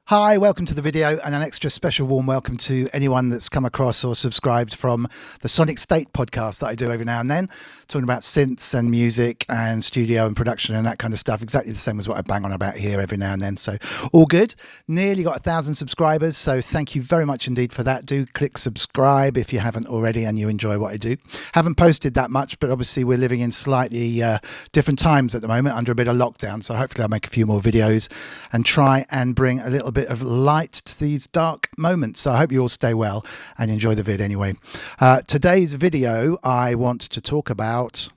Hi, welcome to the video and an extra special warm welcome to anyone that's come across or subscribed from the Sonic State podcast that I do every now and then, talking about synths and music and studio and production and that kind of stuff, exactly the same as what I bang on about here every now and then. So all good. Nearly got 1,000 subscribers, so thank you very much indeed for that. Do click subscribe if you haven't already and you enjoy what I do. Haven't posted that much, but obviously we're living in slightly different times at the moment under a bit of lockdown, so hopefully I'll make a few more videos and try and bring a little bit of light to these dark moments. So I hope you all stay well and enjoy the vid anyway. Today's video I want to talk about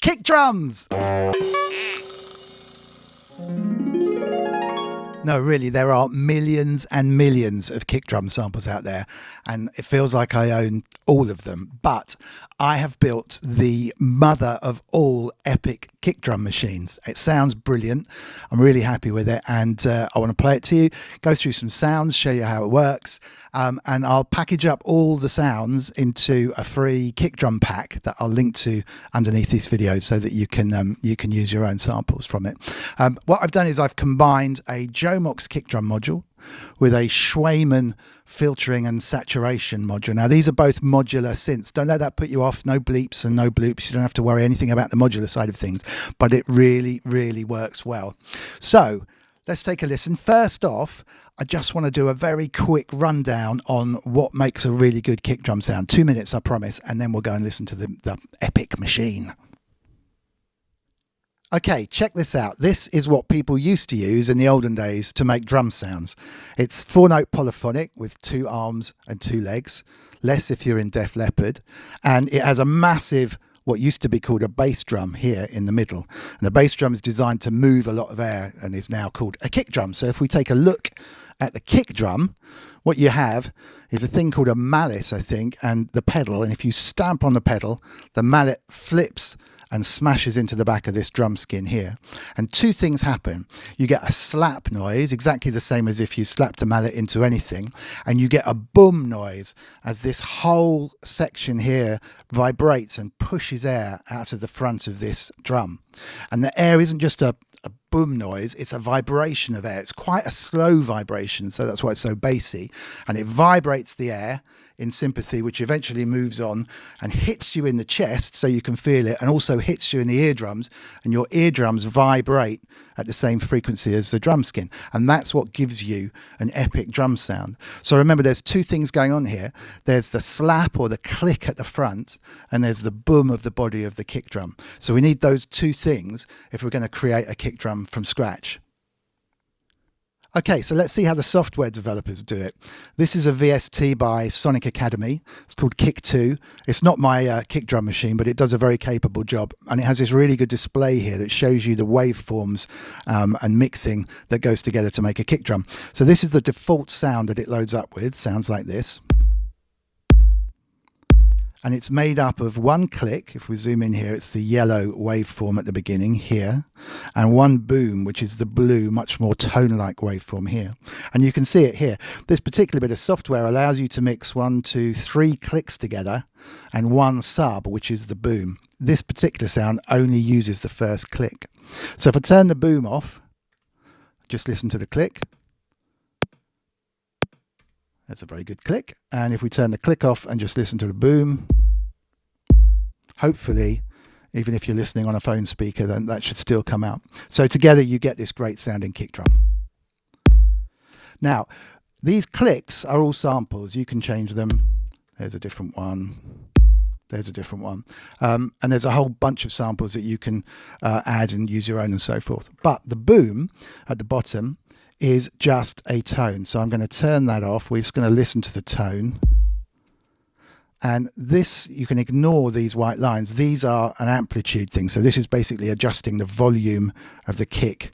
kick drums. No, really, there are millions and millions of kick drum samples out there, and it feels like I own all of them. But I have built the mother of all epic kick drum machines. It sounds brilliant. I'm really happy with it, and I want to play it to you, go through some sounds, show you how it works, and I'll package up all the sounds into a free kick drum pack that I'll link to underneath these videos so that you can use your own samples from it. What I've done is I've combined a JOMOX kick drum module with a Cwejman filtering and saturation module. Now these are both modular synths. Don't let that put you off. No bleeps and no bloops. You don't have to worry anything about the modular side of things, but it really works well. So let's take a listen. First off, I just want to do a very quick rundown on what makes a really good kick drum sound. 2 minutes, I promise, and then we'll go and listen to the epic machine. Okay, check this out. This is what people used to use in the olden days to make drum sounds. It's 4-note polyphonic with 2 arms and 2 legs, less if you're in Def Leppard, and it has a massive, what used to be called a bass drum here in the middle. And the bass drum is designed to move a lot of air and is now called a kick drum. So if we take a look at the kick drum, what you have is a thing called a mallet, I think, and the pedal. And if you stamp on the pedal, the mallet flips and smashes into the back of this drum skin here. And 2 things happen. You get a slap noise, exactly the same as if you slapped a mallet into anything, and you get a boom noise as this whole section here vibrates and pushes air out of the front of this drum. And the air isn't just a boom noise, it's a vibration of air. It's quite a slow vibration, so that's why it's so bassy, and it vibrates the air in sympathy, which eventually moves on and hits you in the chest so you can feel it, and also hits you in the eardrums, and your eardrums vibrate at the same frequency as the drum skin, and that's what gives you an epic drum sound. So remember, there's 2 things going on here. There's the slap or the click at the front, and there's the boom of the body of the kick drum. So we need those 2 things if we're going to create a kick drum from scratch. Okay, so let's see how the software developers do it. This is a VST by Sonic Academy. It's called Kick 2. It's not my kick drum machine, but it does a very capable job. And it has this really good display here that shows you the waveforms and mixing that goes together to make a kick drum. So this is the default sound that it loads up with. Sounds like this. And it's made up of 1 click. If we zoom in here, it's the yellow waveform at the beginning here, and 1 boom, which is the blue, much more tone-like waveform here. And you can see it here. This particular bit of software allows you to mix 1, 2, 3 clicks together and 1 sub, which is the boom. This particular sound only uses the first click. So if I turn the boom off, just listen to the click. That's a very good click. And if we turn the click off and just listen to the boom, hopefully, even if you're listening on a phone speaker, then that should still come out. So together you get this great sounding kick drum. Now, these clicks are all samples. You can change them. There's a different one. There's a different one. And there's a whole bunch of samples that you can add and use your own and so forth. But the boom at the bottom is just a tone. So I'm going to turn that off. We're just going to listen to the tone. And this, you can ignore these white lines. These are an amplitude thing. So this is basically adjusting the volume of the kick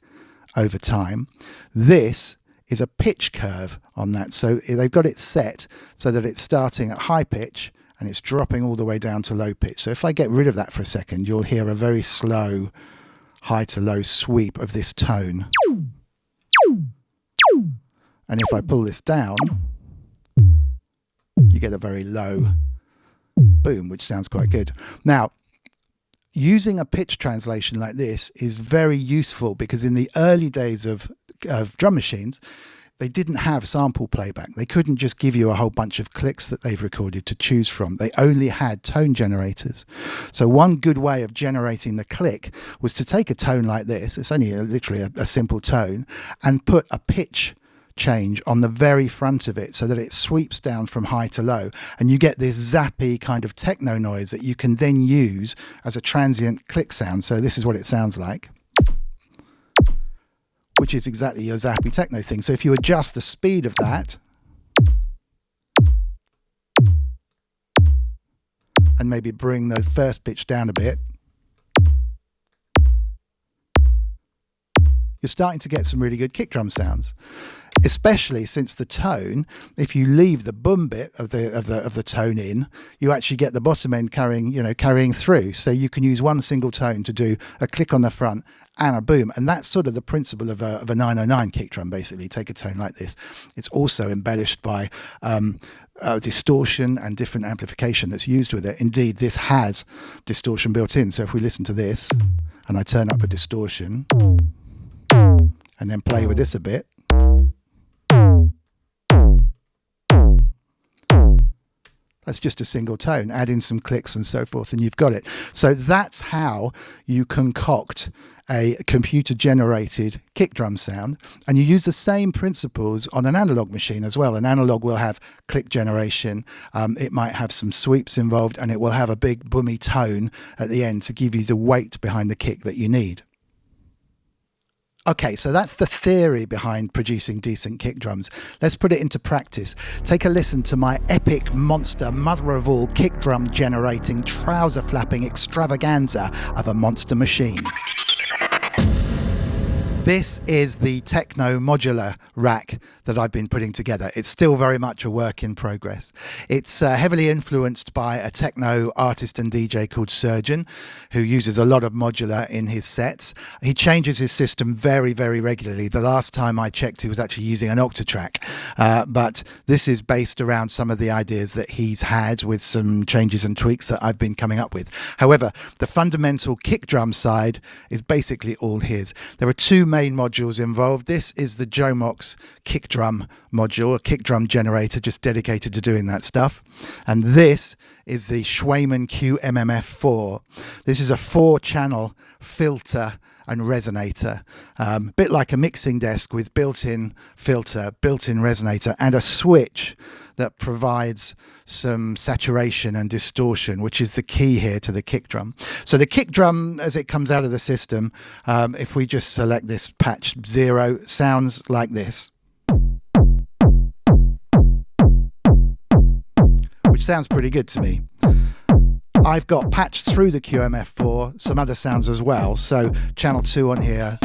over time. This is a pitch curve on that. So they've got it set so that it's starting at high pitch and it's dropping all the way down to low pitch. So if I get rid of that for a second, you'll hear a very slow high to low sweep of this tone. And if I pull this down, you get a very low boom, which sounds quite good. Now, using a pitch translation like this is very useful, because in the early days of drum machines, they didn't have sample playback. They couldn't just give you a whole bunch of clicks that they've recorded to choose from. They only had tone generators. So one good way of generating the click was to take a tone like this, it's only literally a simple tone, and put a pitch change on the very front of it so that it sweeps down from high to low, and you get this zappy kind of techno noise that you can then use as a transient click sound. So this is what it sounds like, which is exactly your zappy techno thing. So if you adjust the speed of that and maybe bring the first pitch down a bit, you're starting to get some really good kick drum sounds. Especially since the tone, if you leave the boom bit of the tone in, you actually get the bottom end carrying through. So you can use one single tone to do a click on the front and a boom, and that's sort of the principle of a 909 kick drum. Basically, take a tone like this. It's also embellished by distortion and different amplification that's used with it. Indeed, this has distortion built in. So if we listen to this, and I turn up the distortion, and then play with this a bit. That's just a single tone, add in some clicks and so forth, and you've got it. So that's how you concoct a computer generated kick drum sound, and you use the same principles on an analog machine as well. An analog will have click generation, it might have some sweeps involved, and it will have a big boomy tone at the end to give you the weight behind the kick that you need. Okay, so that's the theory behind producing decent kick drums. Let's put it into practice. Take a listen to my epic monster mother of all kick drum generating trouser flapping extravaganza of a monster machine. This is the Techno modular rack that I've been putting together. It's still very much a work in progress. It's heavily influenced by a techno artist and DJ called Surgeon, who uses a lot of modular in his sets. He changes his system very, very regularly. The last time I checked, he was actually using an Octatrack, but this is based around some of the ideas that he's had with some changes and tweaks that I've been coming up with. However, the fundamental kick drum side is basically all his. There are two main modules involved. This is the JOMOX kick drum module, a kick drum generator just dedicated to doing that stuff. And this is the Cwejman QMMF4. This is a 4-channel filter and resonator, a bit like a mixing desk with built-in filter, built-in resonator, and a switch that provides some saturation and distortion, which is the key here to the kick drum. So the kick drum, as it comes out of the system, if we just select this patch 0, sounds like this, which sounds pretty good to me. I've got patched through the QMF4 some other sounds as well. So channel 2 on here,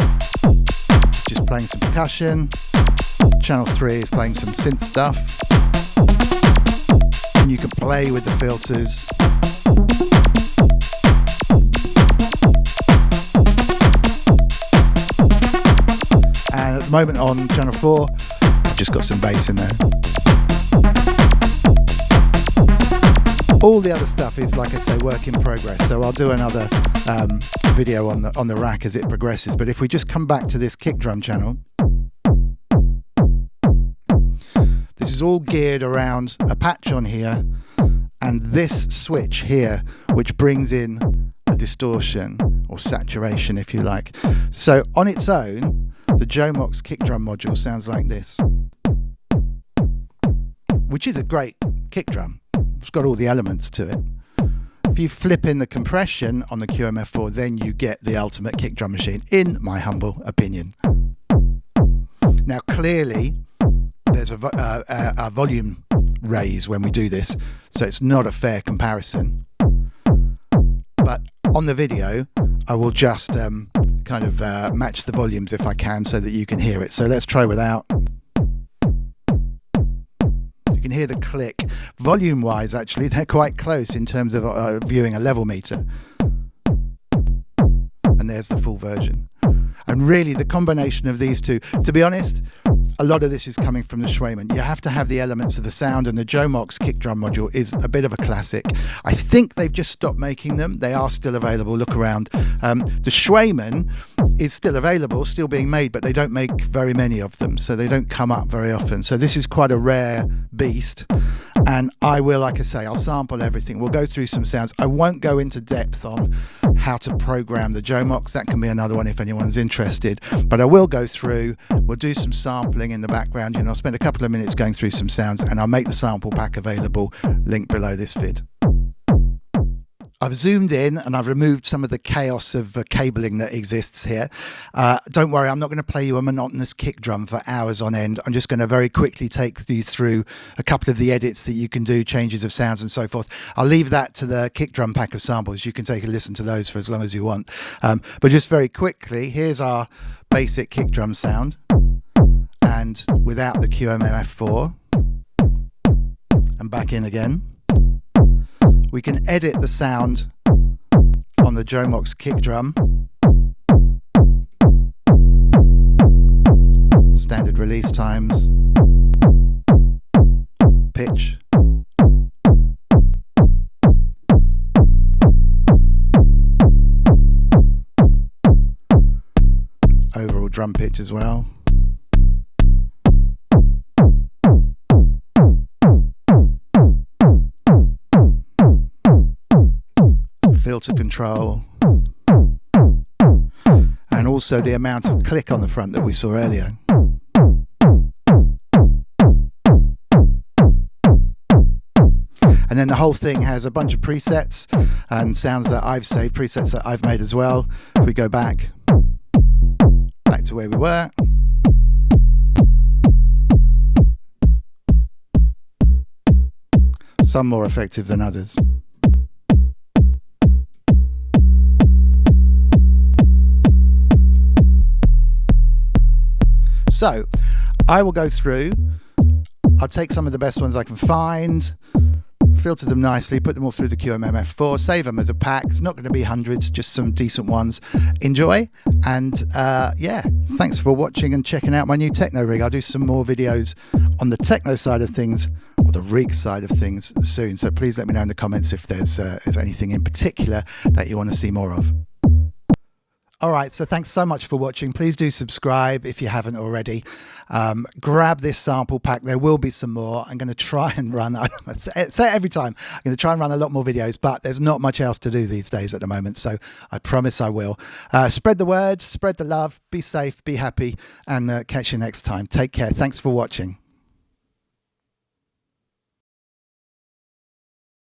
just playing some percussion. Channel 3 is playing some synth stuff. And you can play with the filters. And at the moment on channel 4, I've just got some bass in there. All the other stuff is, like I say, work in progress. So I'll do another video on the rack as it progresses. But if we just come back to this kick drum channel, this is all geared around a patch on here and this switch here, which brings in a distortion or saturation, if you like. So on its own, the JOMOX kick drum module sounds like this, which is a great kick drum. It's got all the elements to it. If you flip in the compression on the QMF4, then you get the ultimate kick drum machine, in my humble opinion. Now, clearly, there's a volume raise when we do this, so it's not a fair comparison. But on the video, I will just kind of match the volumes if I can so that you can hear it. So let's try without. You can hear the click. Volume wise, actually, they're quite close in terms of viewing a level meter. And there's the full version. And really, the combination of these two, to be honest, a lot of this is coming from the Cwejman. You have to have the elements of the sound, and the JOMOX kick drum module is a bit of a classic. I think they've just stopped making them. They are still available. Look around. The Cwejman is still available, still being made, but they don't make very many of them, so they don't come up very often. So this is quite a rare beast. And I will, like I say, I'll sample everything. We'll go through some sounds. I won't go into depth on how to program the JOMOX. That can be another one if anyone's interested. But I will go through, we'll do some sampling in the background. You know, I'll spend a couple of minutes going through some sounds, and I'll make the sample pack available, link below this vid. I've zoomed in and I've removed some of the chaos of cabling that exists here. Don't worry, I'm not going to play you a monotonous kick drum for hours on end. I'm just going to very quickly take you through a couple of the edits that you can do, changes of sounds and so forth. I'll leave that to the kick drum pack of samples. You can take a listen to those for as long as you want. But just very quickly, here's our basic kick drum sound, and without the QMMF4, and back in again. We can edit the sound on the JOMOX kick drum. Standard release times, pitch, overall drum pitch as well. Filter control, and also the amount of click on the front that we saw earlier. And then the whole thing has a bunch of presets and sounds that I've saved, presets that I've made as well. If we go back to where we were. Some more effective than others. So I will go through, I'll take some of the best ones I can find, filter them nicely, put them all through the QMMF4, save them as a pack. It's not going to be hundreds, just some decent ones. Enjoy, and yeah, thanks for watching and checking out my new techno rig. I'll do some more videos on the techno side of things, or the rig side of things soon, so please let me know in the comments if there's anything in particular that you want to see more of. Alright, so thanks so much for watching. Please do subscribe if you haven't already. Grab this sample pack. There will be some more. I'm going to try and run, I say it every time, I'm going to try and run a lot more videos, but there's not much else to do these days at the moment, so I promise I will. Spread the word, spread the love, be safe, be happy, and catch you next time. Take care. Thanks for watching.